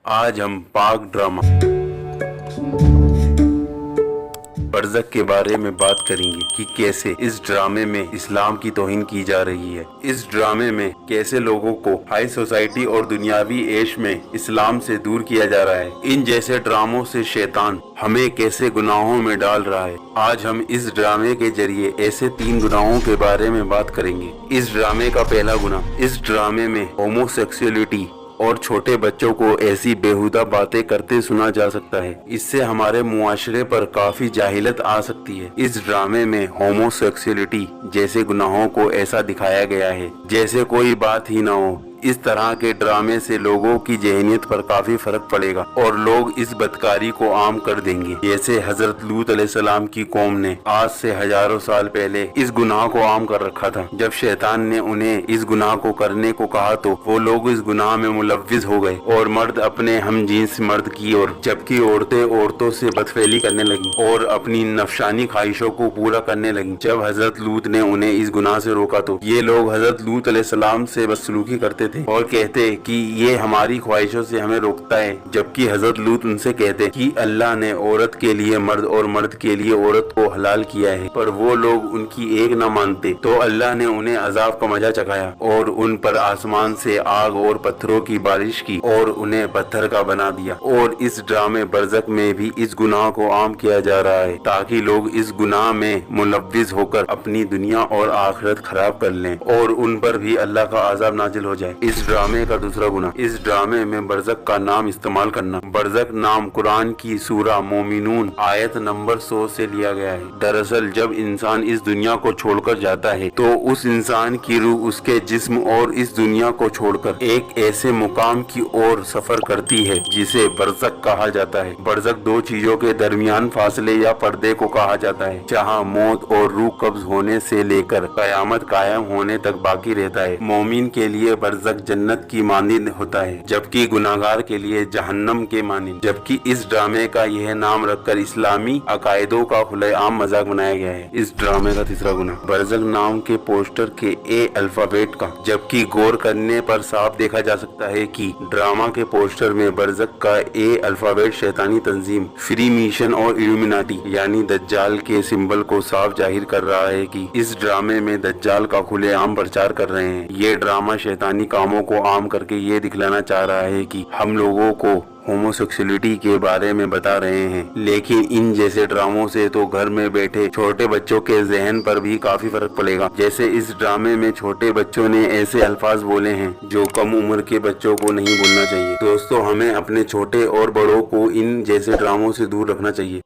آج ہم پاک ڈرامہ برزخ کے بارے میں بات کریں گے کہ کیسے اس ڈرامے میں اسلام کی توہین کی جا رہی ہے۔ اس ڈرامے میں کیسے لوگوں کو ہائی سوسائٹی اور دنیاوی عیش میں اسلام سے دور کیا جا رہا ہے۔ ان جیسے ڈراموں سے شیطان ہمیں کیسے گناہوں میں ڈال رہا ہے۔ آج ہم اس ڈرامے کے ذریعے ایسے 3 گناہوں کے بارے میں بات کریں گے۔ اس ڈرامے کا پہلا گناہ، اس ڈرامے میں ہومو سیکسولیٹی اور چھوٹے بچوں کو ایسی بیہودہ باتیں کرتے سنا جا سکتا ہے۔ اس سے ہمارے معاشرے پر کافی جاہلت آ سکتی ہے۔ اس ڈرامے میں ہومو سیکسولیٹی جیسے گناہوں کو ایسا دکھایا گیا ہے جیسے کوئی بات ہی نہ ہو۔ اس طرح کے ڈرامے سے لوگوں کی ذہنیت پر کافی فرق پڑے گا اور لوگ اس بدکاری کو عام کر دیں گے۔ جیسے حضرت لوط علیہ السلام کی قوم نے آج سے ہزاروں سال پہلے اس گناہ کو عام کر رکھا تھا۔ جب شیطان نے انہیں اس گناہ کو کرنے کو کہا تو وہ لوگ اس گناہ میں ملوث ہو گئے اور مرد اپنے ہم جنس مرد کی اور جبکہ عورتیں عورتوں سے بدفعلی کرنے لگیں اور اپنی نفسانی خواہشوں کو پورا کرنے لگیں۔ جب حضرت لوط نے انہیں اس گناہ سے روکا تو یہ لوگ حضرت لوط علیہ السلام سے بدسلوکی کرتے تھے اور کہتے کہ یہ ہماری خواہشوں سے ہمیں روکتا ہے، جبکہ حضرت لوط ان سے کہتے کہ اللہ نے عورت کے لیے مرد اور مرد کے لیے عورت کو حلال کیا ہے، پر وہ لوگ ان کی ایک نہ مانتے تو اللہ نے انہیں عذاب کا مزہ چکھایا اور ان پر آسمان سے آگ اور پتھروں کی بارش کی اور انہیں پتھر کا بنا دیا۔ اور اس ڈرامے برزخ میں بھی اس گناہ کو عام کیا جا رہا ہے تاکہ لوگ اس گناہ میں ملوث ہو کر اپنی دنیا اور آخرت خراب کر لیں اور ان پر بھی اللہ کا عذاب نازل ہو جائے۔ اس ڈرامے کا دوسرا گناہ، اس ڈرامے میں برزخ کا نام استعمال کرنا۔ برزخ نام قرآن کی سورہ مومنون آیت نمبر 100 سے لیا گیا ہے۔ دراصل جب انسان اس دنیا کو چھوڑ کر جاتا ہے تو اس انسان کی روح اس کے جسم اور اس دنیا کو چھوڑ کر ایک ایسے مقام کی اور سفر کرتی ہے جسے برزخ کہا جاتا ہے۔ برزخ 2 چیزوں کے درمیان فاصلے یا پردے کو کہا جاتا ہے جہاں موت اور روح قبض ہونے سے لے کر قیامت قائم ہونے تک باقی رہتا ہے۔ مومن کے لیے برزخ جنت کی مانند ہوتا ہے جبکہ گناہگار کے لیے جہنم کے مانند۔ جبکہ اس ڈرامے کا یہ نام رکھ کر اسلامی عقائدوں کا کھلے عام مذاق بنایا گیا ہے۔ اس ڈرامے کا تیسرا گناہ، برزخ نام کے پوسٹر کے اے الفابیٹ کا، جبکہ غور کرنے پر صاف دیکھا جا سکتا ہے کہ ڈرامہ کے پوسٹر میں برزخ کا اے الفابیٹ شیطانی تنظیم فری میشن اور ایلومیناٹی یعنی دجال کے سمبل کو صاف ظاہر کر رہا ہے کہ اس ڈرامے میں دجال کا کھلے عام پرچار کر رہے ہیں۔ یہ ڈرامہ شیطانی کاموں کو عام کر کے یہ دکھلانا چاہ رہا ہے کہ ہم لوگوں کو ہومو سیکسولیٹی کے بارے میں بتا رہے ہیں، لیکن ان جیسے ڈراموں سے تو گھر میں بیٹھے چھوٹے بچوں کے ذہن پر بھی کافی فرق پڑے گا۔ جیسے اس ڈرامے میں چھوٹے بچوں نے ایسے الفاظ بولے ہیں جو کم عمر کے بچوں کو نہیں بولنا چاہیے۔ دوستو، ہمیں اپنے چھوٹے اور بڑوں کو ان جیسے ڈراموں سے دور رکھنا چاہیے۔